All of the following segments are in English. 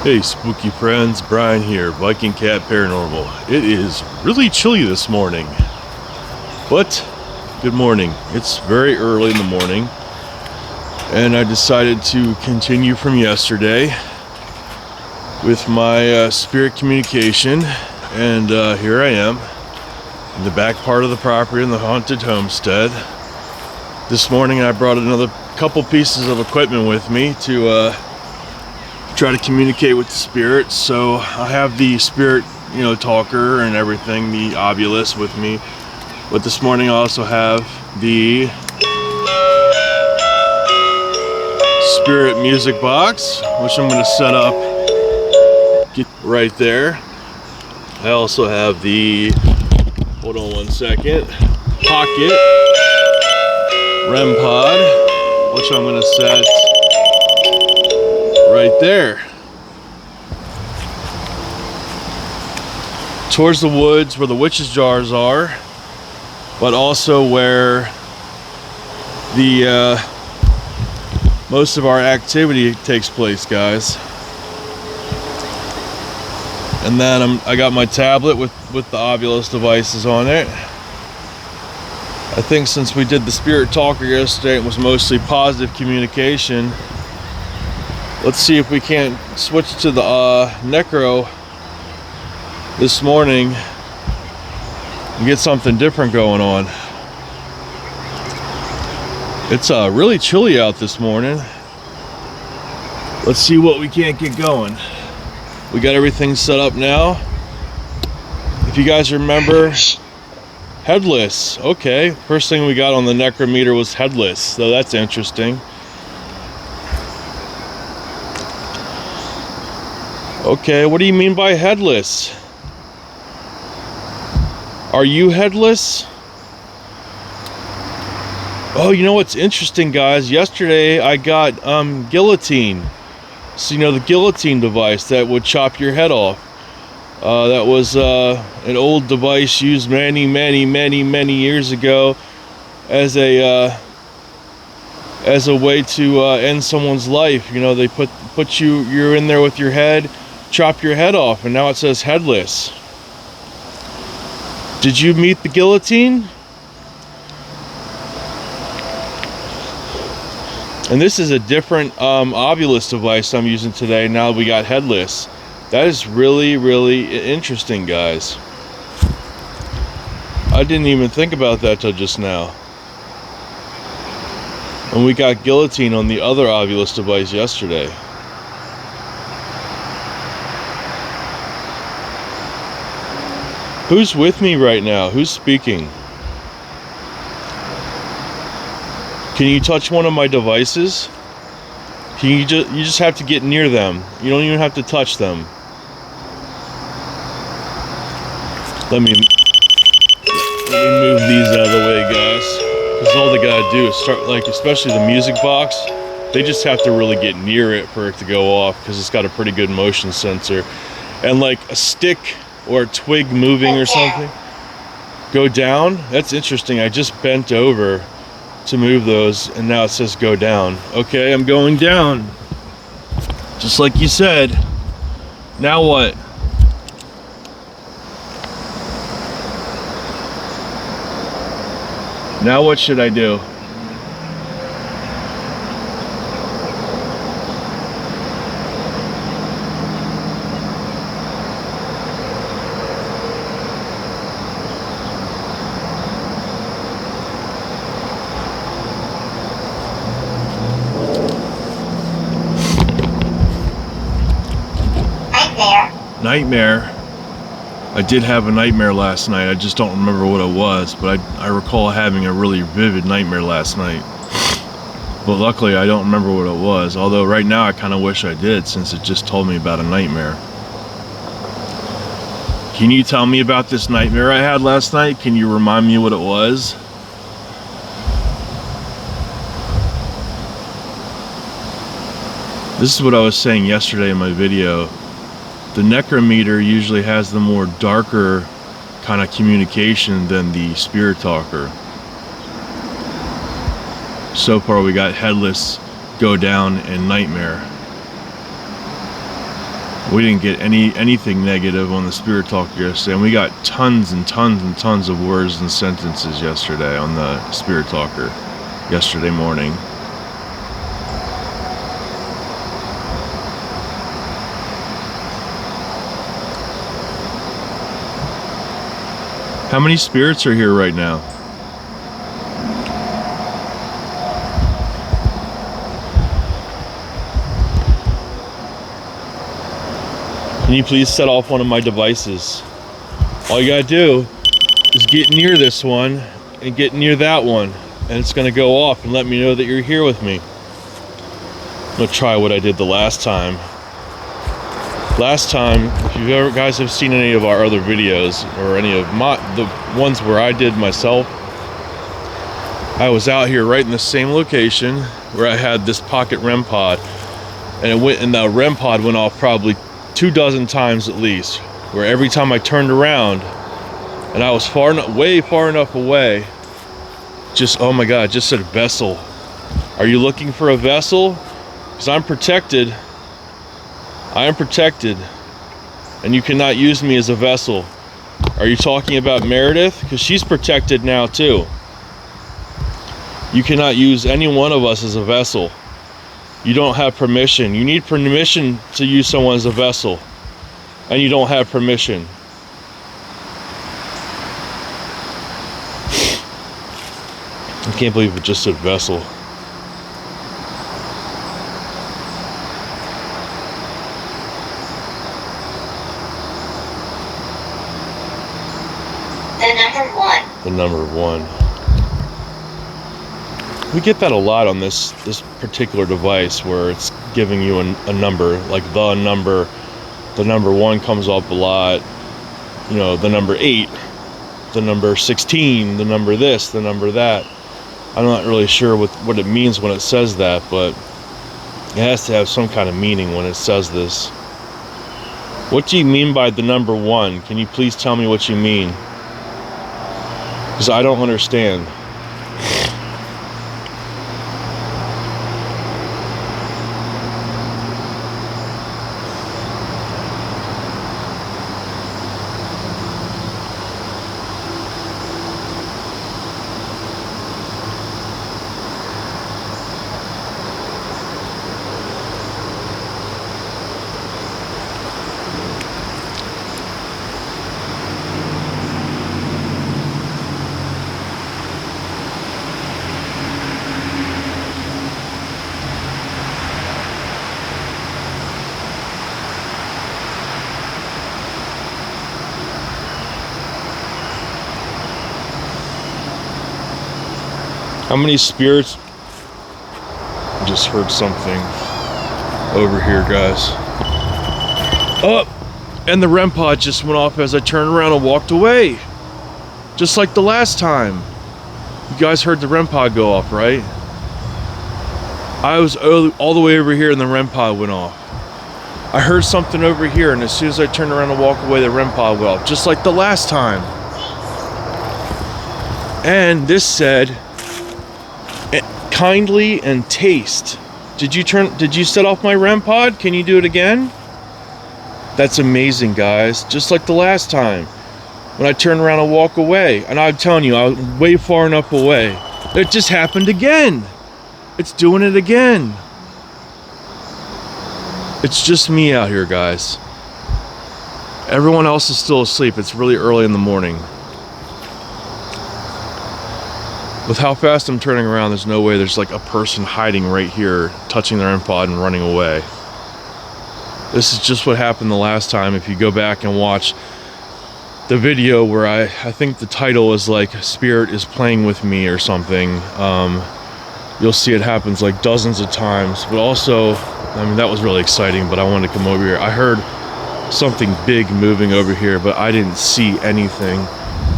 Hey spooky friends, Brian here, Viking Cat Paranormal. It is really chilly this morning, but good morning. It's very early in the morning, and I decided to continue from yesterday with my spirit communication, and here I am in the back part of the property in the haunted homestead. This morning I brought another couple pieces of equipment with me to try to communicate with the spirit. So I have the spirit, talker and everything, the obulus with me. But this morning I also have the spirit music box, which I'm going to set up right there. I also have the, hold on one second, pocket Rem Pod, which I'm going to set right there towards the woods where the witches' jars are, but also where the most of our activity takes place, guys. And then I got my tablet with the Ovilus devices on it. I think since we did the spirit talker yesterday, it was mostly positive communication. Let's see if we can't switch to the necro this morning and get something different going on. It's really chilly out this morning. Let's see what we can't get going. We got everything set up now. If you guys remember, headless. Okay, first thing we got on the necrometer was headless, so that's interesting. Okay, what do you mean by headless? Are you headless? Oh, you know what's interesting, guys? Yesterday I got guillotine. So the guillotine device that would chop your head off. That was an old device used many years ago as a way to end someone's life. They put you're in there with your head, chop your head off, and now it says headless. Did you meet the guillotine? And this is a different Ovilus device I'm using today. Now we got headless. That is really interesting, guys. I didn't even think about that till just now. And we got guillotine on the other Ovilus device yesterday. Who's with me right now? Who's speaking? Can you touch one of my devices? You just have to get near them. You don't even have to touch them. Let me move these out of the way, guys. Because all they gotta do is start, especially the music box, they just have to really get near it for it to go off, because it's got a pretty good motion sensor. And like a stick or a twig moving or something. Go down? That's interesting. I just bent over to move those, and now it says go down. Okay, I'm going down. Just like you said. Now what? Now what should I do? Nightmare. I did have a nightmare last night. I just don't remember what it was, but I recall having a really vivid nightmare last night. But luckily I don't remember what it was, although right now I kind of wish I did, since it just told me about a nightmare. Can you tell me about this nightmare I had last night? Can you remind me what it was? This is what I was saying yesterday in my video. The necrometer usually has the more darker kind of communication than the spirit talker. So far we got headless, go down, and nightmare. We didn't get anything negative on the Spirit Talk yesterday, and we got tons and tons and tons of words and sentences yesterday on the Spirit Talker yesterday morning. How many spirits are here right now? Can you please set off one of my devices? All you gotta do is get near this one and get near that one, and it's gonna go off and let me know that you're here with me. I'm gonna try what I did the last time. Last time, if you ever guys have seen any of our other videos or any of the ones where I did myself, I was out here right in the same location where I had this pocket Rem Pod, and the Rem Pod went off probably 24 times at least, where every time I turned around and I was way far enough away, oh my God, just said vessel. Are you looking for a vessel? Because I'm protected. I am protected, and you cannot use me as a vessel. Are you talking about Meredith? Because she's protected now too. You cannot use any one of us as a vessel. You don't have permission. You need permission to use someone as a vessel, and you don't have permission. I can't believe it just said vessel. The number one. We get that a lot on this particular device, where it's giving you a number, like the number one comes up a lot. You know, the number 8, the number 16, the number this, the number that. I'm not really sure what it means when it says that, but it has to have some kind of meaning when it says this. What do you mean by the number 1? Can you please tell me what you mean? Because I don't understand. How many spirits? I just heard something over here, guys. Oh, and the Rem Pod just went off as I turned around and walked away. Just like the last time. You guys heard the Rem Pod go off, right? I was all the way over here and the Rem Pod went off. I heard something over here, and as soon as I turned around and walked away, the Rem Pod went off, just like the last time. And this said, kindly and taste. Did you set off my Rem Pod? Can you do it again? That's amazing, guys. Just like the last time when I turned around and walk away, and I'm telling you, I was way far enough away. It just happened again. It's doing it again. It's just me out here, guys. Everyone else is still asleep. It's really early in the morning. With how fast I'm turning around, there's no way there's like a person hiding right here, touching their Rem Pod and running away. This is just what happened the last time. If you go back and watch the video where I think the title is like Spirit is Playing With Me or something, you'll see it happens like dozens of times. But also, I mean, that was really exciting, but I wanted to come over here. I heard something big moving over here, but I didn't see anything.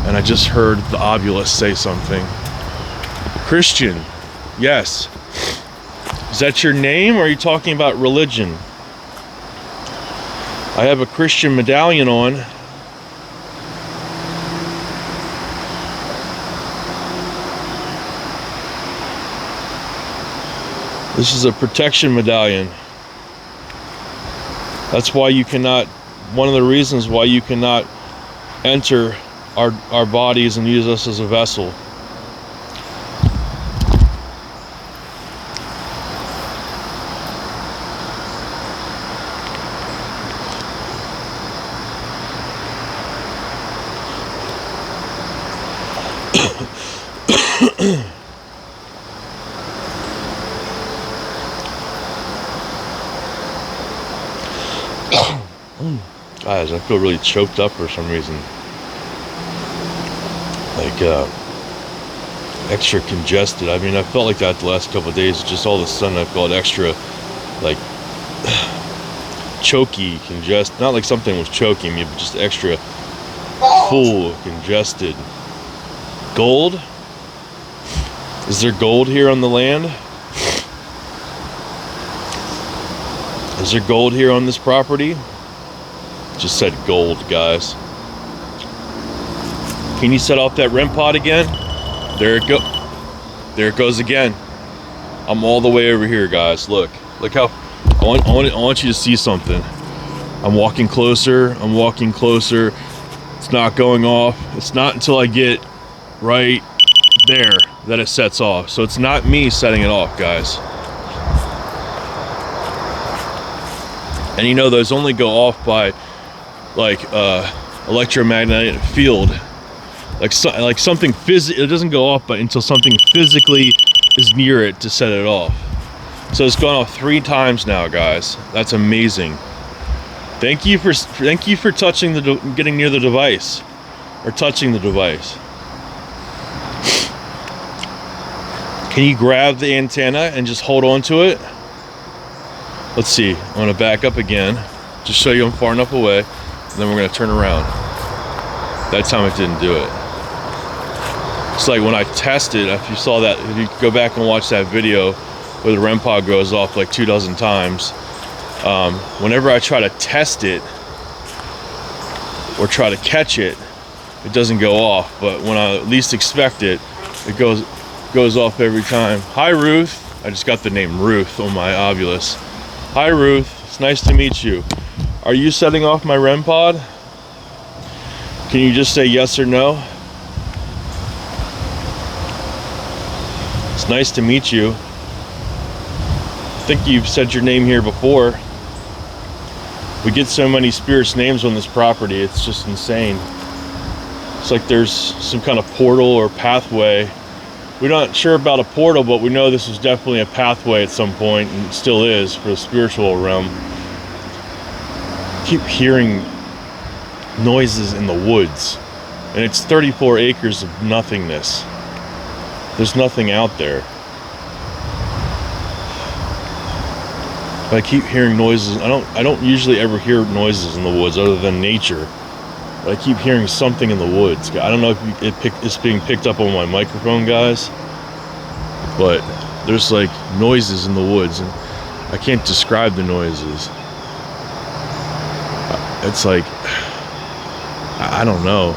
And I just heard the obulus say something. Christian, yes. Is that your name, or are you talking about religion? I have a Christian medallion on. This is a protection medallion. That's why you cannot, one of the reasons why you cannot enter our bodies and use us as a vessel. Guys, I feel really choked up for some reason. Like, extra congested. I mean, I felt like that the last couple of days. Just all of a sudden, I felt extra, like, choky, congested. Not like something was choking me, but just extra full, congested. Gold? Is there gold here on the land? Is there gold here on this property? Just said gold, guys. Can you set off that Rem Pod again? There it go. There it goes again. I'm all the way over here, guys. Look how I want you to see something. I'm walking closer. I'm walking closer. It's not going off. It's not until I get right there that it sets off. So it's not me setting it off, guys. And you know, those only go off by like electromagnetic field, like something it doesn't go off but until something physically is near it to set it off. So it's gone off 3 times now, guys. That's amazing. Thank you for touching getting near the device, or touching the device. Can you grab the antenna and just hold on to it? Let's see. I'm gonna back up again, just show you I'm far enough away, and then we're gonna turn around. That time it didn't do it. It's like when I tested, if you saw that, if you go back and watch that video where the Rem Pod goes off like 24 times, whenever I try to test it or try to catch it, it doesn't go off. But when I least expect it, it goes off every time. Hi, Ruth. I just got the name Ruth on my Ovilus. Hi, Ruth. It's nice to meet you. Are you setting off my Rem Pod? Can you just say yes or no? It's nice to meet you. I think you've said your name here before. We get so many spirits' names on this property, it's just insane. It's like there's some kind of portal or pathway. We're not sure about a portal, but we know this was definitely a pathway at some point, and it still is for the spiritual realm. I keep hearing noises in the woods, and it's 34 acres of nothingness. There's nothing out there. But I keep hearing noises. I don't usually ever hear noises in the woods other than nature. But I keep hearing something in the woods. I don't know if it's being picked up on my microphone, guys, but there's like noises in the woods, and I can't describe the noises. It's like, I don't know.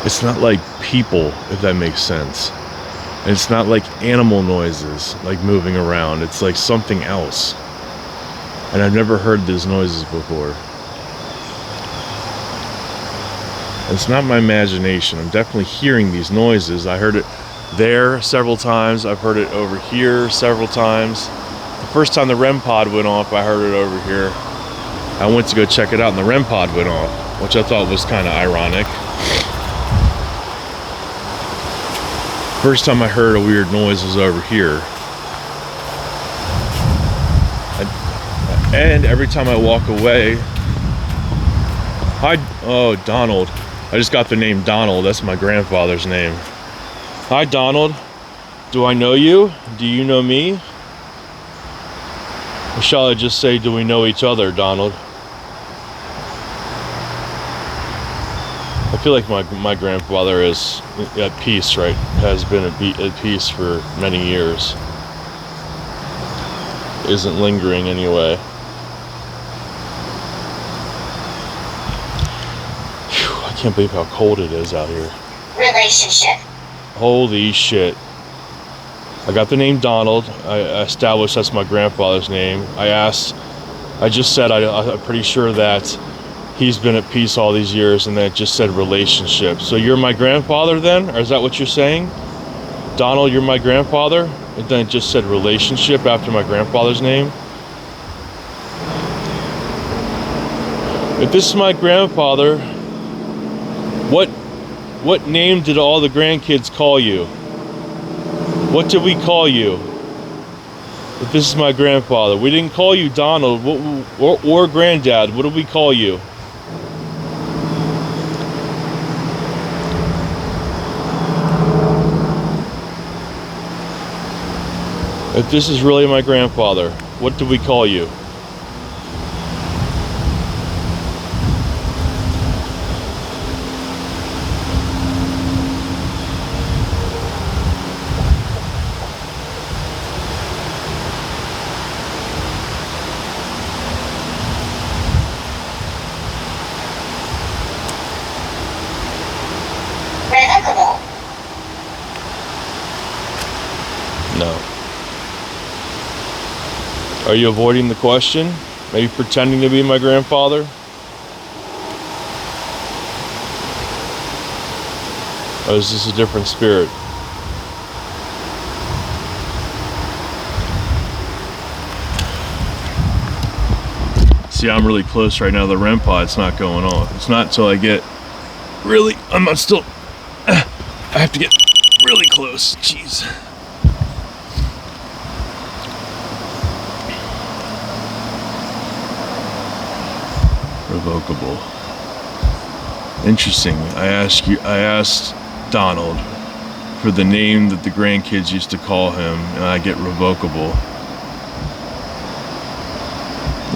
It's not like people, if that makes sense. And it's not like animal noises, like moving around. It's like something else. And I've never heard these noises before. It's not my imagination. I'm definitely hearing these noises. I heard it there several times. I've heard it over here several times. The first time the Rem Pod went off, I heard it over here. I went to go check it out, and the Rem Pod went off, which I thought was kind of ironic. First time I heard a weird noise was over here. And every time I walk away, oh, Donald. I just got the name Donald. That's my grandfather's name. Hi, Donald. Do I know you? Do you know me? Or shall I just say, do we know each other, Donald? I feel like my grandfather is at peace, right? Has been at peace for many years. Isn't lingering anyway. Whew, I can't believe how cold it is out here. relationship. Holy shit. I got the name Donald. I established that's my grandfather's name. I just said I'm pretty sure that he's been at peace all these years, and then it just said relationship. So you're my grandfather then? Or is that what you're saying? Donald, you're my grandfather? And then it just said relationship after my grandfather's name? If this is my grandfather, what name did all the grandkids call you? What did we call you? If this is my grandfather, we didn't call you Donald or Granddad. What did we call you? If this is really my grandfather, what did we call you? Revocable. No. Are you avoiding the question? Are you pretending to be my grandfather? Or is this a different spirit? See, I'm really close right now. The Rem Pod's not going off. It's not until I get really, I'm not still, I have to get really close. Jeez. Revocable. Interesting. I asked Donald for the name that the grandkids used to call him, and I get revocable.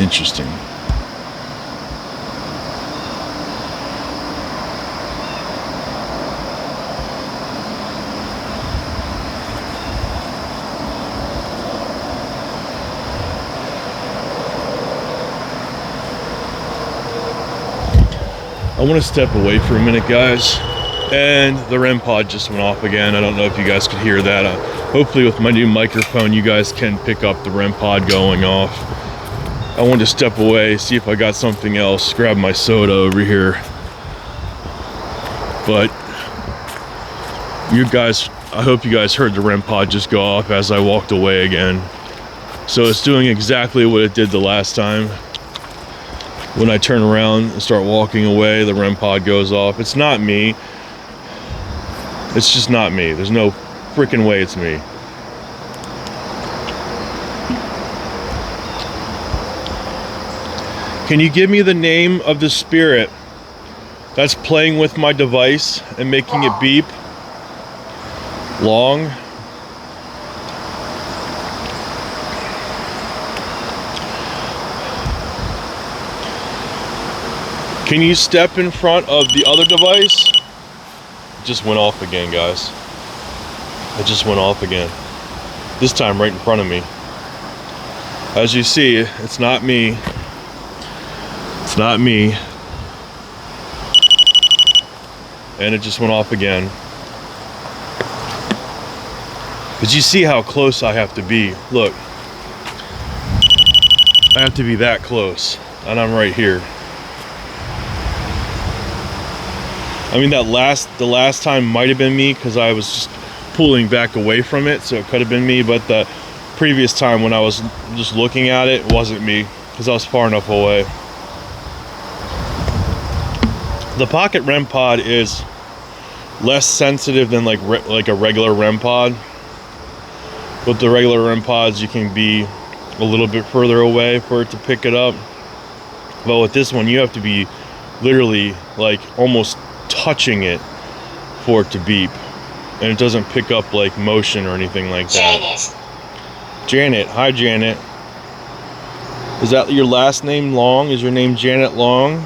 Interesting. I want to step away for a minute, guys, and the Rem Pod just went off again. I don't know if you guys could hear that. Hopefully with my new microphone you guys can pick up the Rem Pod going off. I wanted to step away, see if I got something else, grab my soda over here. But you guys, I hope you guys heard the Rem Pod just go off as I walked away again. So it's doing exactly what it did the last time. When I turn around and start walking away, the Rem Pod goes off. It's not me. It's just not me. There's no freaking way it's me. Can you give me the name of the spirit that's playing with my device and making it beep? Long. Can you step in front of the other device? It just went off again, guys. It just went off again. This time right in front of me. As you see, it's not me. It's not me. And it just went off again. But you see how close I have to be. Look. I have to be that close. And I'm right here. I mean, the last time might have been me because I was just pulling back away from it, so it could have been me, but the previous time when I was just looking at it wasn't me because I was far enough away. The Pocket Rem Pod is less sensitive than like a regular Rem Pod. With the regular Rem Pods, you can be a little bit further away for it to pick it up. But with this one, you have to be literally like almost touching it for it to beep, and it doesn't pick up like motion or anything like that. Janet. Hi, Janet. Is that your last name, Long? Is your name Janet Long?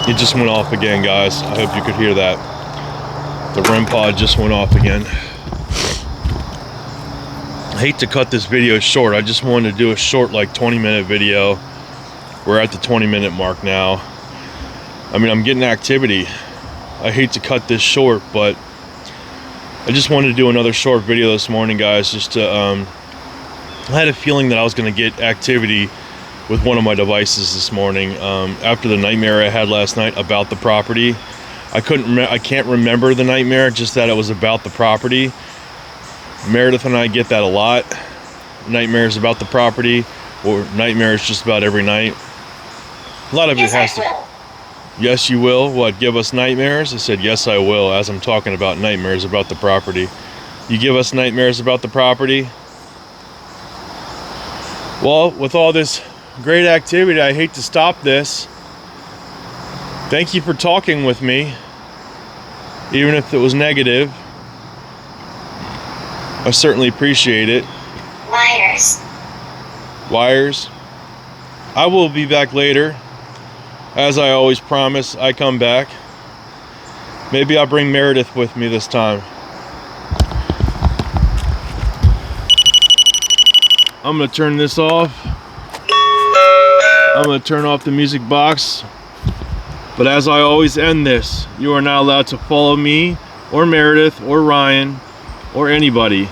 It just went off again, guys. I hope you could hear that. The Rem Pod just went off again. hate to cut this video short. I just wanted to do a short, like 20-minute video. We're at the 20-minute mark now. I mean, I'm getting activity. I hate to cut this short, but I just wanted to do another short video this morning, guys, just to I had a feeling that I was going to get activity with one of my devices this morning after the nightmare I had last night about the property. I can't remember the nightmare, just that it was about the property. Meredith and I get that a lot. Nightmares about the property, or nightmares just about every night. A lot of it has to. Yes, you will. What, give us nightmares? I said, yes, I will, as I'm talking about nightmares about the property. You give us nightmares about the property? Well, with all this great activity, I hate to stop this. Thank you for talking with me, even if it was negative. I certainly appreciate it. Wires. Wires. I will be back later. As I always promise, I come back. Maybe I'll bring Meredith with me this time. I'm gonna turn this off. I'm gonna turn off the music box. But as I always end this, you are not allowed to follow me or Meredith or Ryan or anybody.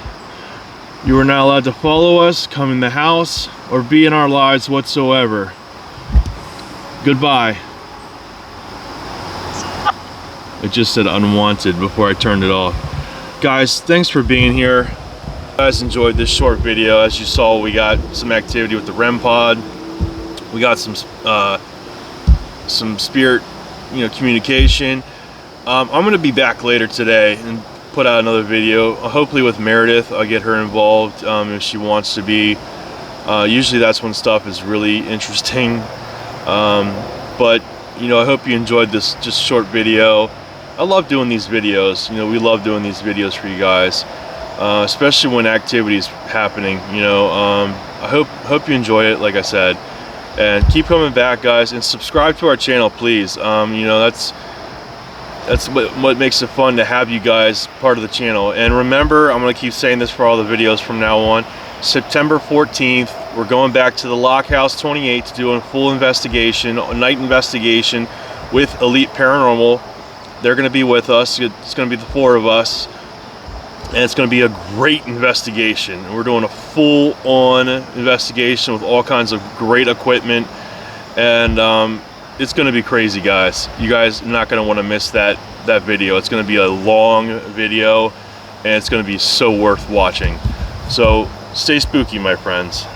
You are not allowed to follow us, come in the house, or be in our lives whatsoever. Goodbye. It just said unwanted before I turned it off. Guys, thanks for being here. You guys enjoyed this short video. As you saw, we got some activity with the Rem Pod. We got some spirit, communication. I'm gonna be back later today and put out another video, hopefully with Meredith. I'll get her involved if she wants to be. Usually that's when stuff is really interesting. But I hope you enjoyed this just short video. I love doing these videos. We love doing these videos for you guys, especially when activity is happening. I hope you enjoy it, like I said, and keep coming back, guys, and subscribe to our channel, please. That's what makes it fun to have you guys part of the channel. And remember, I'm gonna keep saying this for all the videos from now on. September 14th, we're going back to the Lock House 28 to do a full investigation, a night investigation with Elite Paranormal. They're going to be with us. It's going to be the 4 of us, and it's going to be a great investigation. We're doing a full-on investigation with all kinds of great equipment, and it's going to be crazy, guys. You guys are not going to want to miss that video. It's going to be a long video, and it's going to be so worth watching. So stay spooky, my friends.